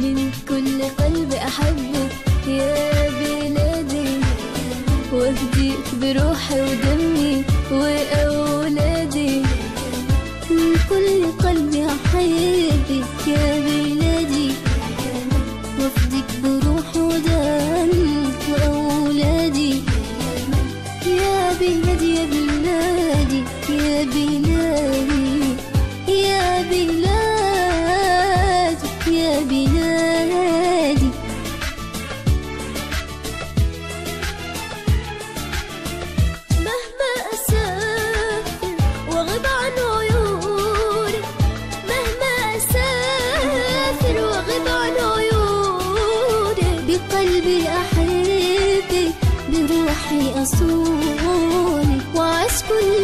من كل قلب أحبك يا بلادي، وأفديك بروحي ودمي وأولادي، من كل قلبي أحبك يا بلادي، وأفديك بروحي ودمي وأولادي، يا بلادي يا بلادي يا بلادي يا بلادي يا بلادي. مهما أسافر وأغيب عن عيوني، مهما أسافر وأغيب عن عيوني، بقلبي أحبك بروحي أصوني، وأعيش كل